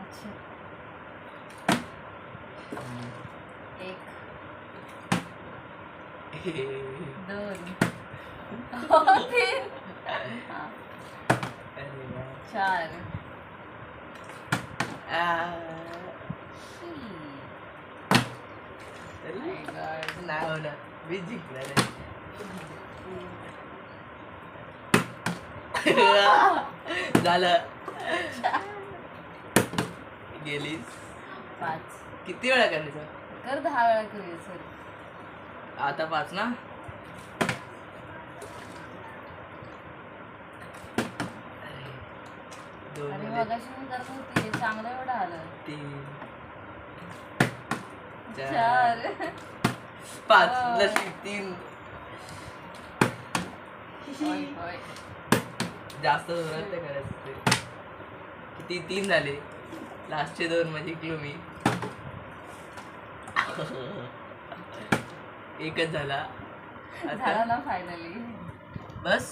5 1 2 3 4 नाही होणार मी जिंकणार झालं गेलीस 5 किती वेळा करायचं कर 10 वेळा करूया सर आता 5 ना दोन अरे मध्ये मगाशी मी करत होती चांगलं एवढं आलं 3 4 5 नशीब 3 जास्त जोरात ते करायचं ते किती 3 झाले लास्टचे 2 म्हणजे जिंकलो मी एकच झाला झाला ना फायनली बस